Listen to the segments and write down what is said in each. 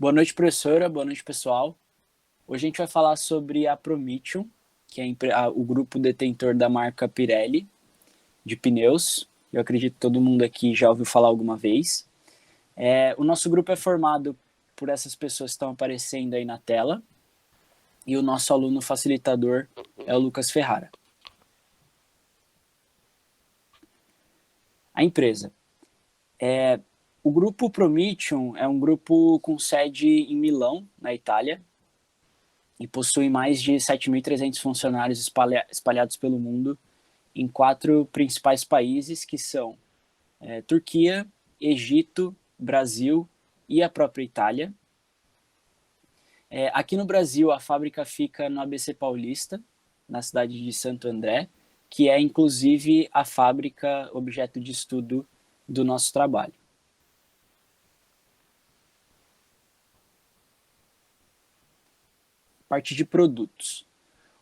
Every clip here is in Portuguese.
Boa noite, professora. Boa noite, pessoal. Hoje a gente vai falar sobre a Prometeon, que é o grupo detentor da marca Pirelli de pneus. Eu acredito que todo mundo aqui já ouviu falar alguma vez. O nosso grupo é formado por essas pessoas que estão aparecendo aí na tela e o nosso aluno facilitador é o Lucas Ferrara. A empresa. O grupo Prometeon é um grupo com sede em Milão, na Itália, e possui mais de 7.300 funcionários espalhados pelo mundo em 4 principais países, que são Turquia, Egito, Brasil e a própria Itália. Aqui no Brasil, a fábrica fica no ABC Paulista, na cidade de Santo André, que é inclusive a fábrica objeto de estudo do nosso trabalho. Parte de produtos.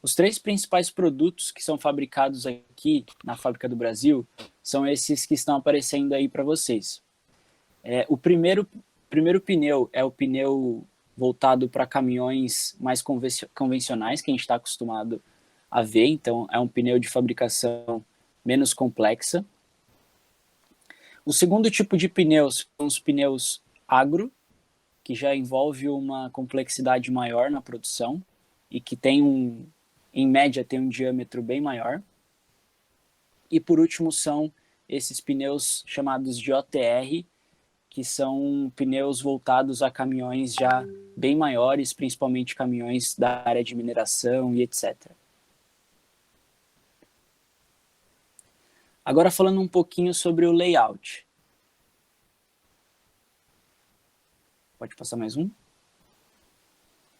Os 3 principais produtos que são fabricados aqui na fábrica do Brasil são esses que estão aparecendo aí para vocês. O primeiro pneu é o pneu voltado para caminhões mais convencionais, que a gente está acostumado a ver, então é um pneu de fabricação menos complexa. O segundo tipo de pneus são os pneus agro, que já envolve uma complexidade maior na produção e que tem em média, tem um diâmetro bem maior. E por último são esses pneus chamados de OTR, que são pneus voltados a caminhões já bem maiores, principalmente caminhões da área de mineração e etc. Agora falando um pouquinho sobre o layout. Pode passar mais um?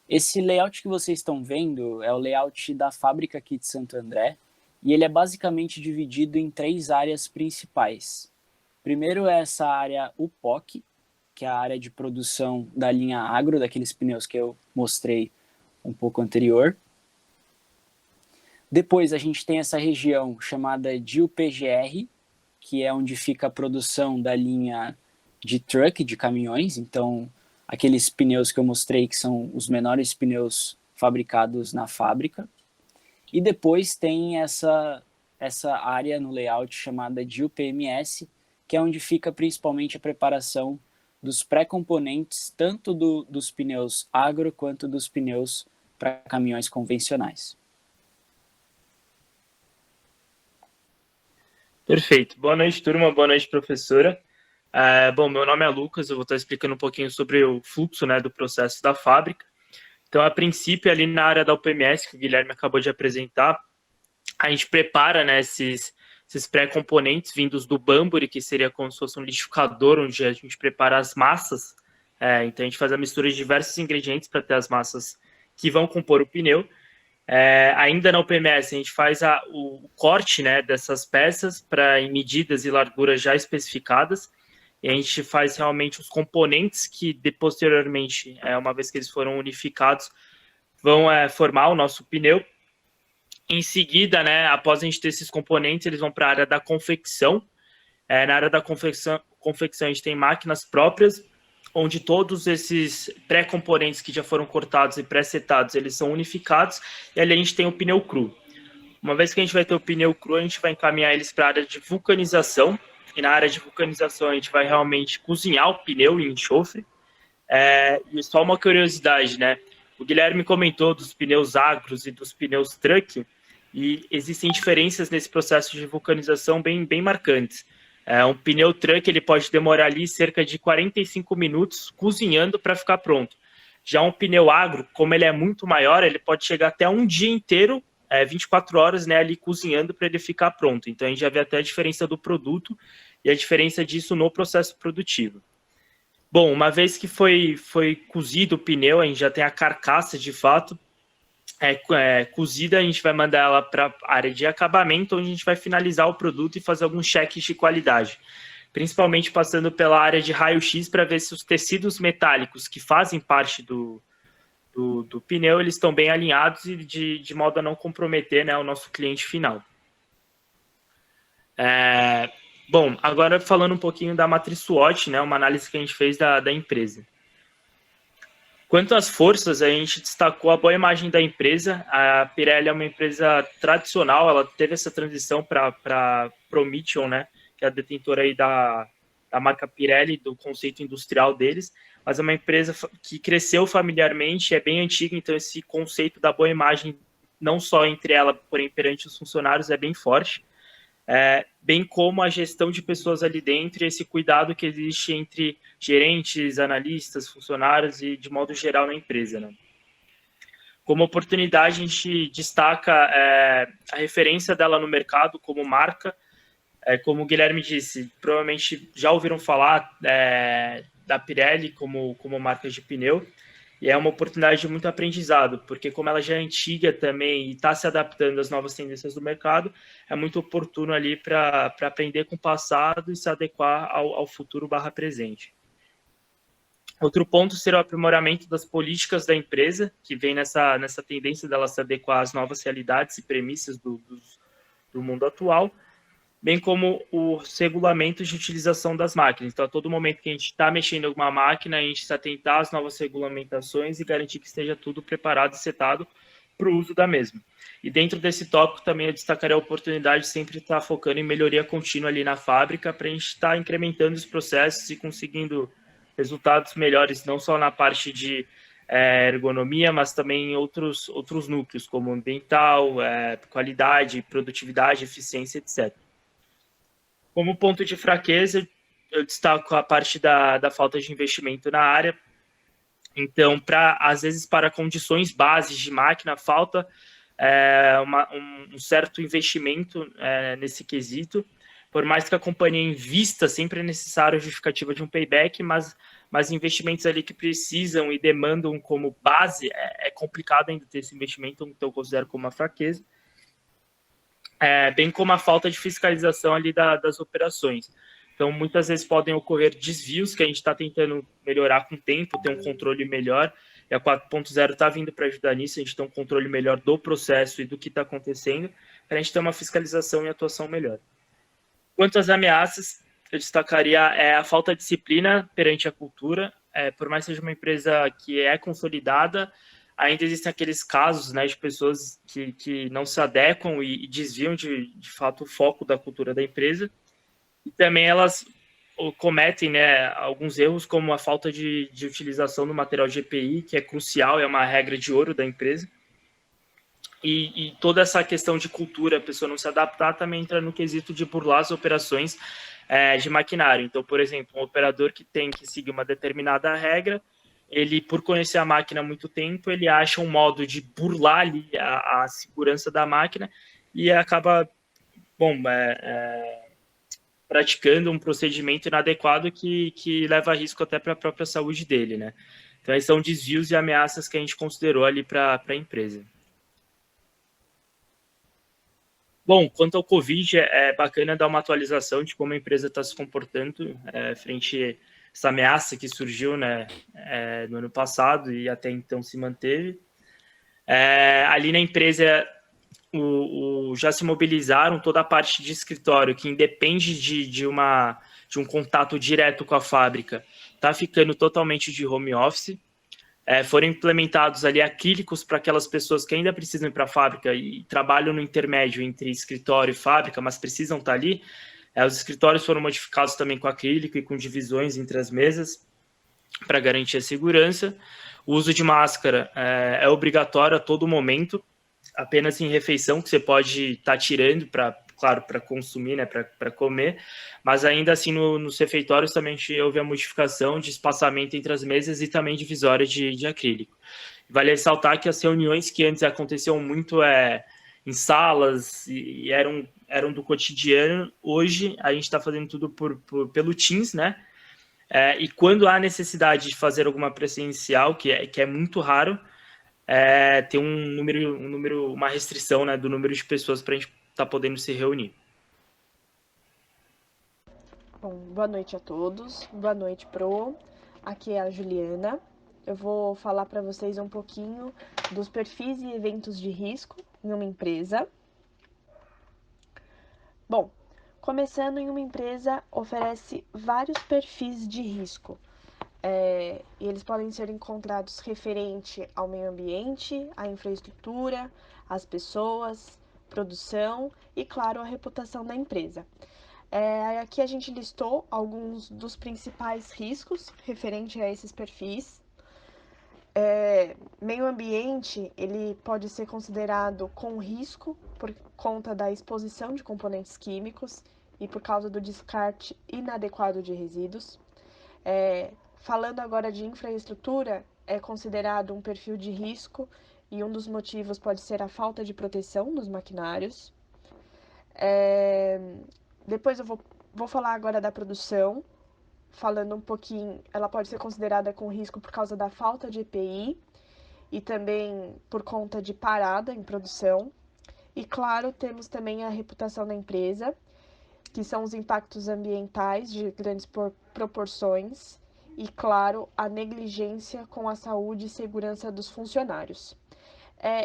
Esse layout que vocês estão vendo é o layout da fábrica aqui de Santo André, e ele é basicamente dividido em 3 áreas principais. Primeiro é essa área UPOC, que é a área de produção da linha agro, daqueles pneus que eu mostrei um pouco anterior. Depois a gente tem essa região chamada de UPGR, que é onde fica a produção da linha de truck, de caminhões, então aqueles pneus que eu mostrei que são os menores pneus fabricados na fábrica. E depois tem essa área no layout chamada de UPMS, que é onde fica principalmente a preparação dos pré-componentes, tanto dos pneus agro quanto dos pneus para caminhões convencionais. Perfeito. Boa noite, turma. Boa noite, professora. Bom, meu nome é Lucas, eu vou estar explicando um pouquinho sobre o fluxo, do processo da fábrica. Então, a princípio, ali na área da UPMS, que o Guilherme acabou de apresentar, a gente prepara, esses pré-componentes vindos do Banbury, que seria como se fosse um liquidificador, onde a gente prepara as massas. Então, a gente faz a mistura de diversos ingredientes para ter as massas que vão compor o pneu. Ainda na UPMS, a gente faz o corte dessas peças em medidas e larguras já especificadas, e a gente faz realmente os componentes que, posteriormente, uma vez que eles foram unificados, vão formar o nosso pneu. Em seguida, após a gente ter esses componentes, eles vão para a área da confecção. Na área da confecção, a gente tem máquinas próprias, onde todos esses pré-componentes que já foram cortados e pré-setados, eles são unificados, e ali a gente tem o pneu cru. Uma vez que a gente vai ter o pneu cru, a gente vai encaminhar eles para a área de vulcanização, e na área de vulcanização a gente vai realmente cozinhar o pneu em enxofre. E só uma curiosidade, o Guilherme comentou dos pneus agros e dos pneus truck, e existem diferenças nesse processo de vulcanização bem marcantes. Um pneu truck ele pode demorar ali cerca de 45 minutos cozinhando para ficar pronto. Já um pneu agro, como ele é muito maior, ele pode chegar até um dia inteiro, 24 horas, ali cozinhando para ele ficar pronto. Então a gente já vê até a diferença do produto e a diferença disso no processo produtivo. Bom, uma vez que foi cozido o pneu, a gente já tem a carcaça de fato cozida, a gente vai mandar ela para a área de acabamento, onde a gente vai finalizar o produto e fazer alguns cheques de qualidade, principalmente passando pela área de raio-x para ver se os tecidos metálicos que fazem parte do pneu eles estão bem alinhados e de modo a não comprometer o nosso cliente final. Bom, agora falando um pouquinho da matriz SWOT, uma análise que a gente fez da empresa. Quanto às forças, a gente destacou a boa imagem da empresa. A Pirelli é uma empresa tradicional, ela teve essa transição para Prometeon, né, que é a detentora aí da marca Pirelli, do conceito industrial deles, mas é uma empresa que cresceu familiarmente, é bem antiga, então esse conceito da boa imagem, não só entre ela, porém perante os funcionários, é bem forte. Bem como a gestão de pessoas ali dentro e esse cuidado que existe entre gerentes, analistas, funcionários e de modo geral na empresa, né? Como oportunidade, a gente destaca a referência dela no mercado como marca. Como o Guilherme disse, provavelmente já ouviram falar da Pirelli como marca de pneu, e é uma oportunidade de muito aprendizado, porque como ela já é antiga também e está se adaptando às novas tendências do mercado, é muito oportuno ali para aprender com o passado e se adequar ao futuro barra presente. Outro ponto será o aprimoramento das políticas da empresa, que vem nessa tendência dela se adequar às novas realidades e premissas do mundo atual, bem como os regulamentos de utilização das máquinas. Então, a todo momento que a gente está mexendo em alguma máquina, a gente se atentar às novas regulamentações e garantir que esteja tudo preparado e setado para o uso da mesma. E dentro desse tópico também eu destacaria a oportunidade de sempre estar focando em melhoria contínua ali na fábrica para a gente estar incrementando os processos e conseguindo resultados melhores, não só na parte de ergonomia, mas também em outros núcleos, como ambiental, qualidade, produtividade, eficiência, etc. Como ponto de fraqueza, eu destaco a parte da falta de investimento na área. Então, às vezes, para condições bases de máquina, falta um certo investimento nesse quesito. Por mais que a companhia invista, sempre é necessário a justificativa de um payback, mas investimentos ali que precisam e demandam como base, é complicado ainda ter esse investimento, então eu considero como uma fraqueza. Bem como a falta de fiscalização ali das operações. Então, muitas vezes podem ocorrer desvios que a gente está tentando melhorar com o tempo, ter um controle melhor, e a 4.0 está vindo para ajudar nisso, a gente tem um controle melhor do processo e do que está acontecendo, para a gente ter uma fiscalização e atuação melhor. Quanto às ameaças, eu destacaria a falta de disciplina perante a cultura. Por mais que seja uma empresa que é consolidada, ainda existem aqueles casos, né, de pessoas que não se adequam e desviam de fato o foco da cultura da empresa. E também elas cometem, né, alguns erros, como a falta de utilização do material GPI, que é crucial, é uma regra de ouro da empresa. E toda essa questão de cultura, a pessoa não se adaptar, também entra no quesito de burlar as operações de maquinário. Então, por exemplo, um operador que tem que seguir uma determinada regra, ele, por conhecer a máquina há muito tempo, ele acha um modo de burlar ali a segurança da máquina e acaba, praticando um procedimento inadequado que leva a risco até para a própria saúde dele, né? Então, esses são desvios e ameaças que a gente considerou ali para a empresa. Bom, quanto ao Covid, é bacana dar uma atualização de como a empresa está se comportando frente a essa ameaça que surgiu, né, no ano passado e até então se manteve. Ali na empresa, já se mobilizaram toda a parte de escritório, que independe de um contato direto com a fábrica, está ficando totalmente de home office. Foram implementados ali acrílicos para aquelas pessoas que ainda precisam ir para a fábrica e trabalham no intermédio entre escritório e fábrica, mas precisam estar ali. Os escritórios foram modificados também com acrílico e com divisões entre as mesas para garantir a segurança. O uso de máscara é obrigatório a todo momento, apenas em refeição, que você pode estar tirando claro, para consumir, né, para comer, mas ainda assim nos refeitórios também houve a modificação de espaçamento entre as mesas e também divisória de acrílico. Vale ressaltar que as reuniões que antes aconteciam muito em salas e eram do cotidiano, hoje a gente está fazendo tudo pelo Teams, né? E quando há necessidade de fazer alguma presencial, que é muito raro, tem uma restrição, né, do número de pessoas para a gente estar podendo se reunir. Bom, boa noite a todos. Boa noite, Pro. Aqui é a Juliana. Eu vou falar para vocês um pouquinho dos perfis e eventos de risco em uma empresa. Bom, começando em uma empresa oferece vários perfis de risco. e eles podem ser encontrados referente ao meio ambiente, à infraestrutura, às pessoas, produção e, claro, a reputação da empresa. Aqui a gente listou alguns dos principais riscos referente a esses perfis. Meio ambiente, ele pode ser considerado com risco por conta da exposição de componentes químicos e por causa do descarte inadequado de resíduos. Falando agora de infraestrutura, é considerado um perfil de risco e um dos motivos pode ser a falta de proteção dos maquinários. Depois eu vou falar agora da produção, falando um pouquinho, ela pode ser considerada com risco por causa da falta de EPI e também por conta de parada em produção. E claro, temos também a reputação da empresa, que são os impactos ambientais de grandes proporções e, claro, a negligência com a saúde e segurança dos funcionários.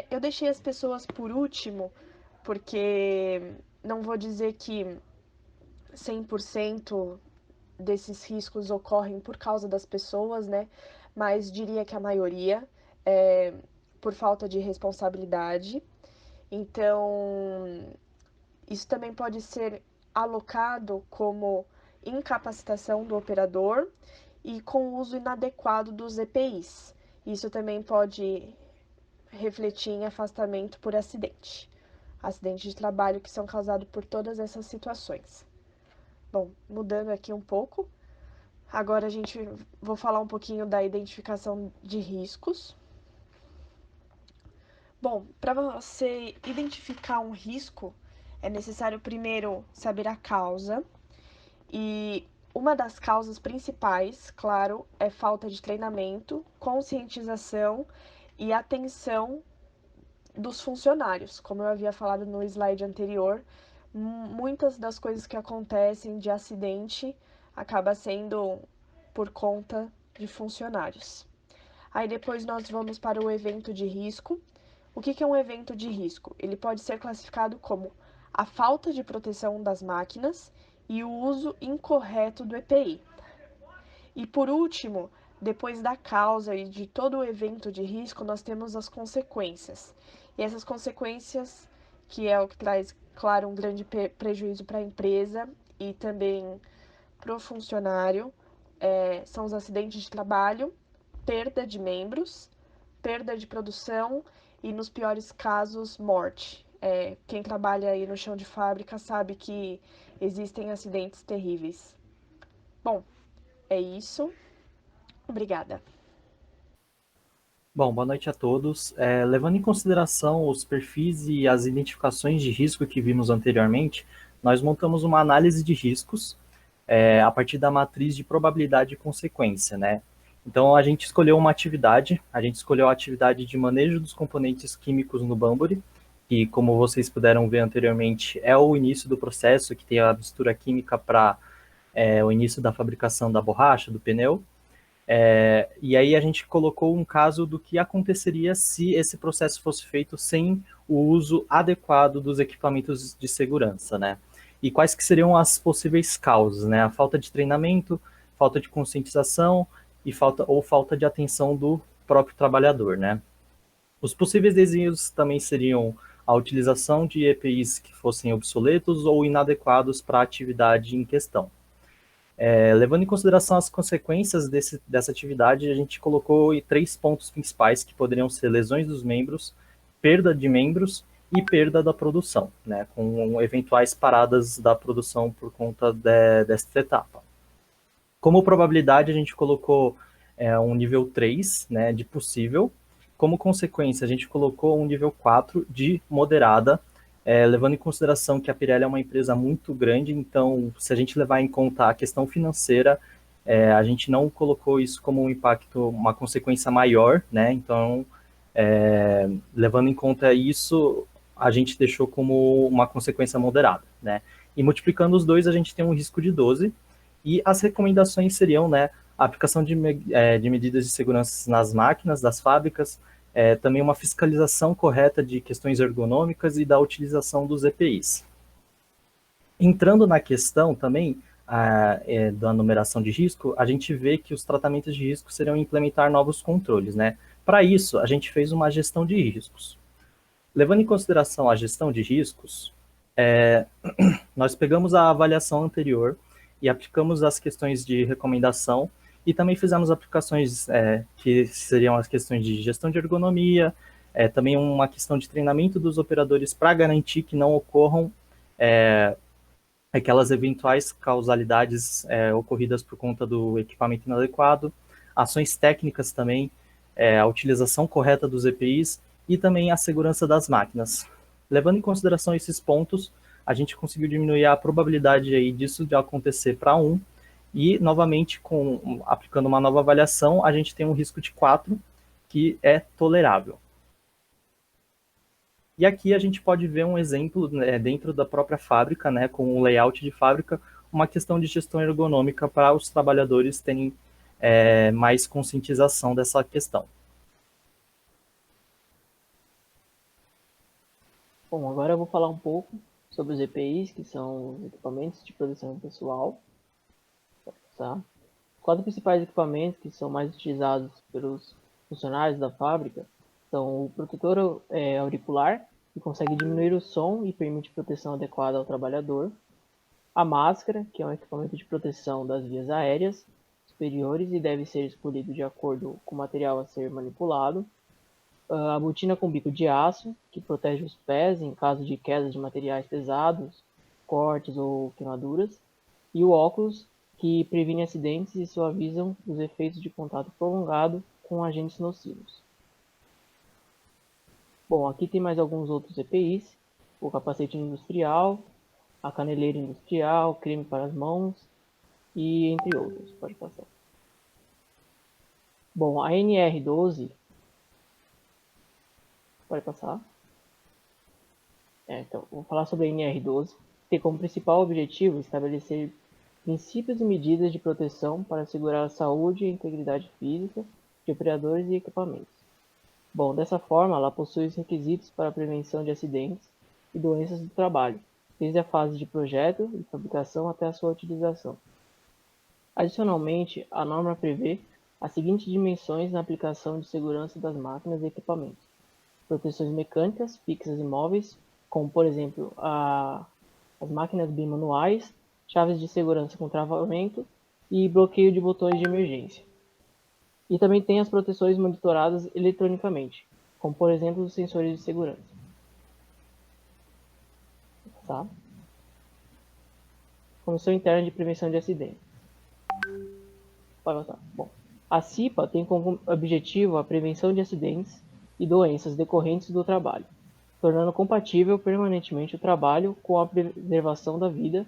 Eu deixei as pessoas por último, porque não vou dizer que 100% desses riscos ocorrem por causa das pessoas, né? Mas diria que a maioria é por falta de responsabilidade. Então, isso também pode ser alocado como incapacitação do operador e com o uso inadequado dos EPIs. Isso também pode refletir em afastamento por acidente de trabalho que são causados por todas essas situações. Bom, mudando aqui um pouco, agora vou falar um pouquinho da identificação de riscos. Bom, para você identificar um risco, é necessário primeiro saber a causa, e uma das causas principais, claro, é falta de treinamento, conscientização e atenção dos funcionários. Como eu havia falado no slide anterior, muitas das coisas que acontecem de acidente acaba sendo por conta de funcionários. Aí depois nós vamos para o evento de risco. O que é um evento de risco? Ele pode ser classificado como a falta de proteção das máquinas e o uso incorreto do EPI. E por último, depois da causa e de todo o evento de risco, nós temos as consequências. E essas consequências, que é o que traz, claro, um grande prejuízo para a empresa e também para o funcionário, são os acidentes de trabalho, perda de membros, perda de produção e, nos piores casos, morte. Quem trabalha aí no chão de fábrica sabe que existem acidentes terríveis. Bom, é isso. Obrigada. Bom, boa noite a todos. Levando em consideração os perfis e as identificações de risco que vimos anteriormente, nós montamos uma análise de riscos a partir da matriz de probabilidade e consequência, né? Então, a gente escolheu uma atividade, a atividade de manejo dos componentes químicos no Banbury, que, como vocês puderam ver anteriormente, é o início do processo, que tem a mistura química para o início da fabricação da borracha, do pneu. E aí a gente colocou um caso do que aconteceria se esse processo fosse feito sem o uso adequado dos equipamentos de segurança, né? E quais que seriam as possíveis causas, né? A falta de treinamento, falta de conscientização e falta de atenção do próprio trabalhador, né? Os possíveis desvios também seriam a utilização de EPIs que fossem obsoletos ou inadequados para a atividade em questão. Levando em consideração as consequências dessa atividade, a gente colocou 3 pontos principais, que poderiam ser lesões dos membros, perda de membros e perda da produção, né, com eventuais paradas da produção por conta desta etapa. Como probabilidade, a gente colocou um nível 3, né, de possível. Como consequência, a gente colocou um nível 4 de moderada, levando em consideração que a Pirelli é uma empresa muito grande, então, se a gente levar em conta a questão financeira, a gente não colocou isso como um impacto, uma consequência maior, né? Então, levando em conta isso, a gente deixou como uma consequência moderada, né? E multiplicando os dois, a gente tem um risco de 12, e as recomendações seriam, né, a aplicação de medidas de segurança nas máquinas das fábricas, também uma fiscalização correta de questões ergonômicas e da utilização dos EPIs. Entrando na questão também, da numeração de risco, a gente vê que os tratamentos de risco seriam implementar novos controles, né? Para isso, a gente fez uma gestão de riscos. Levando em consideração a gestão de riscos, nós pegamos a avaliação anterior e aplicamos as questões de recomendação e também fizemos aplicações que seriam as questões de gestão de ergonomia, também uma questão de treinamento dos operadores para garantir que não ocorram aquelas eventuais causalidades ocorridas por conta do equipamento inadequado, ações técnicas também, a utilização correta dos EPIs e também a segurança das máquinas. Levando em consideração esses pontos, a gente conseguiu diminuir a probabilidade aí disso de acontecer para 1, e novamente, aplicando uma nova avaliação, a gente tem um risco de 4, que é tolerável. E aqui a gente pode ver um exemplo dentro da própria fábrica, né, com um layout de fábrica, uma questão de gestão ergonômica para os trabalhadores terem mais conscientização dessa questão. Bom, agora eu vou falar um pouco sobre os EPIs, que são os equipamentos de proteção pessoal. Tá? Os 4 principais equipamentos que são mais utilizados pelos funcionários da fábrica são o protetor auricular, que consegue diminuir o som e permite proteção adequada ao trabalhador. A máscara, que é um equipamento de proteção das vias aéreas superiores e deve ser escolhido de acordo com o material a ser manipulado. A botina com bico de aço, que protege os pés em caso de queda de materiais pesados, cortes ou queimaduras. E o óculos, que previne acidentes e suavizam os efeitos de contato prolongado com agentes nocivos. Bom, aqui tem mais alguns outros EPIs, o capacete industrial, a caneleira industrial, creme para as mãos e entre outros. Pode passar. Bom, a NR12, pode passar. Então, vou falar sobre a NR12, que tem como principal objetivo estabelecer princípios e medidas de proteção para assegurar a saúde e a integridade física de operadores e equipamentos. Bom, dessa forma, ela possui os requisitos para a prevenção de acidentes e doenças do trabalho, desde a fase de projeto e fabricação até a sua utilização. Adicionalmente, a norma prevê as seguintes dimensões na aplicação de segurança das máquinas e equipamentos: proteções mecânicas, fixas e móveis, como por exemplo as máquinas bimanuais, chaves de segurança com travamento e bloqueio de botões de emergência. E também tem as proteções monitoradas eletronicamente, como por exemplo os sensores de segurança. Tá? Comissão Interna de Prevenção de Acidentes. Pode voltar. Bom, a CIPA tem como objetivo a prevenção de acidentes e doenças decorrentes do trabalho, tornando compatível permanentemente o trabalho com a preservação da vida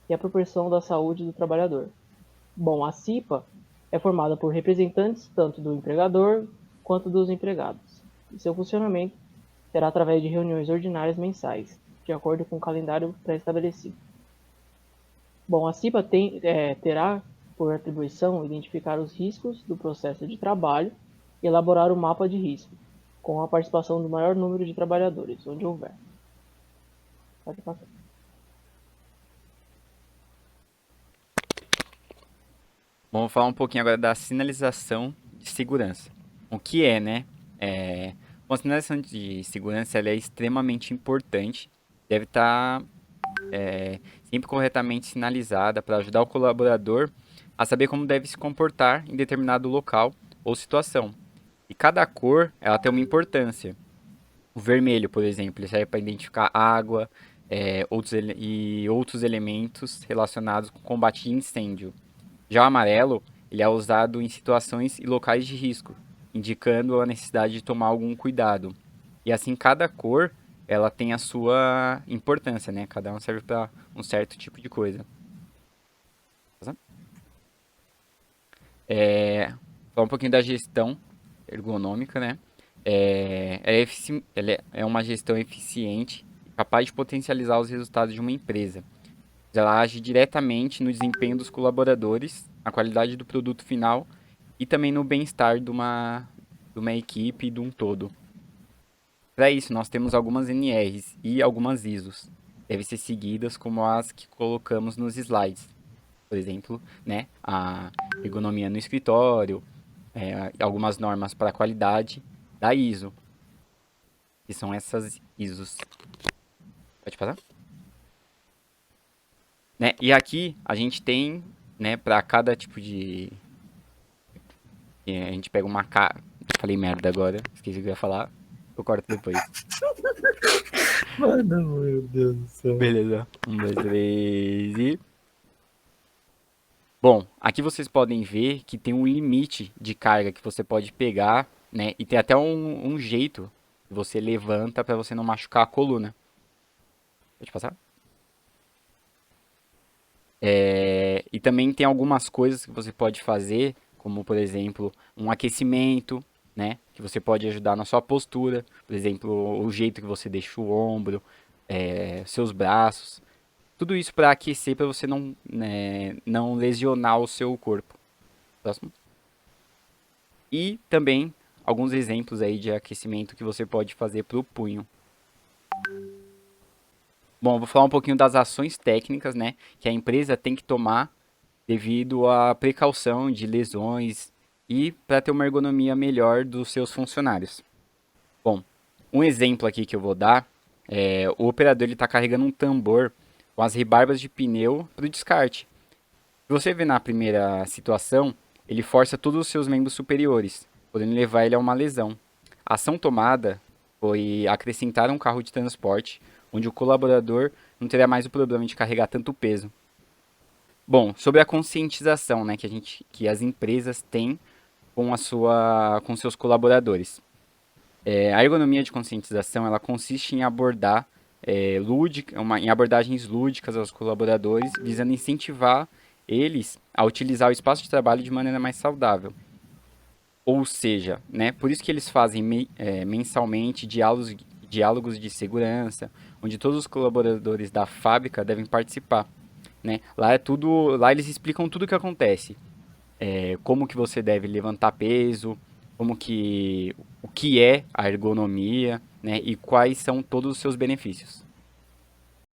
e a proteção da saúde do trabalhador. Bom, a CIPA é formada por representantes tanto do empregador quanto dos empregados, e seu funcionamento será através de reuniões ordinárias mensais, de acordo com o calendário pré-estabelecido. Bom, a CIPA terá por atribuição identificar os riscos do processo de trabalho e elaborar o mapa de risco, com a participação do maior número de trabalhadores, onde houver. Pode passar. Vamos falar um pouquinho agora da sinalização de segurança. O que é, né? Bom, a sinalização de segurança ela é extremamente importante, deve estar sempre corretamente sinalizada para ajudar o colaborador a saber como deve se comportar em determinado local ou situação. E cada cor ela tem uma importância. O vermelho, por exemplo, ele serve para identificar água outros elementos relacionados com combate de incêndio. Já o amarelo, ele é usado em situações e locais de risco, indicando a necessidade de tomar algum cuidado. E assim, cada cor, ela tem a sua importância, né? Cada um serve para um certo tipo de coisa. Falar um pouquinho da gestão ergonômica, né? Ela é uma gestão eficiente, capaz de potencializar os resultados de uma empresa. Ela age diretamente no desempenho dos colaboradores, na qualidade do produto final e também no bem-estar de uma equipe e de um todo. Para isso, nós temos algumas NRs e algumas ISOs. Devem ser seguidas como as que colocamos nos slides. por exemplo, né, a ergonomia no escritório, algumas normas para a qualidade da ISO, que são essas ISOs. Pode passar? Né? E aqui a gente tem, né, para cada tipo de... A gente pega uma Falei merda agora, esqueci o que eu ia falar. Eu corto depois. Mano, meu Deus do céu. Beleza. 1, 2, 3 e... Bom, aqui vocês podem ver que tem um limite de carga que você pode pegar, né? E tem até um jeito que você levanta para você não machucar a coluna. Pode passar? E também tem algumas coisas que você pode fazer, como por exemplo, um aquecimento, né? Que você pode ajudar na sua postura. Por exemplo, o jeito que você deixa o ombro, seus braços. Tudo isso para aquecer, para você não, né, não lesionar o seu corpo. Próximo. E também alguns exemplos aí de aquecimento que você pode fazer para o punho. Bom, vou falar um pouquinho das ações técnicas, né, que a empresa tem que tomar devido à precaução de lesões e para ter uma ergonomia melhor dos seus funcionários. Bom, um exemplo aqui que eu vou dar é o operador está carregando um tambor com as rebarbas de pneu para o descarte. Se você vê na primeira situação, ele força todos os seus membros superiores, podendo levar ele a uma lesão. A ação tomada foi acrescentar um carro de transporte, onde o colaborador não terá mais o problema de carregar tanto peso. Bom, sobre a conscientização, né, que as empresas têm com seus colaboradores. A ergonomia de conscientização ela consiste em abordar em abordagens lúdicas aos colaboradores, visando incentivar eles a utilizar o espaço de trabalho de maneira mais saudável. Ou seja, né, por isso que eles fazem mensalmente diálogos de segurança, onde todos os colaboradores da fábrica devem participar. Né? Lá eles explicam tudo o que acontece. Como que você deve levantar peso, o que é a ergonomia, né? E quais são todos os seus benefícios.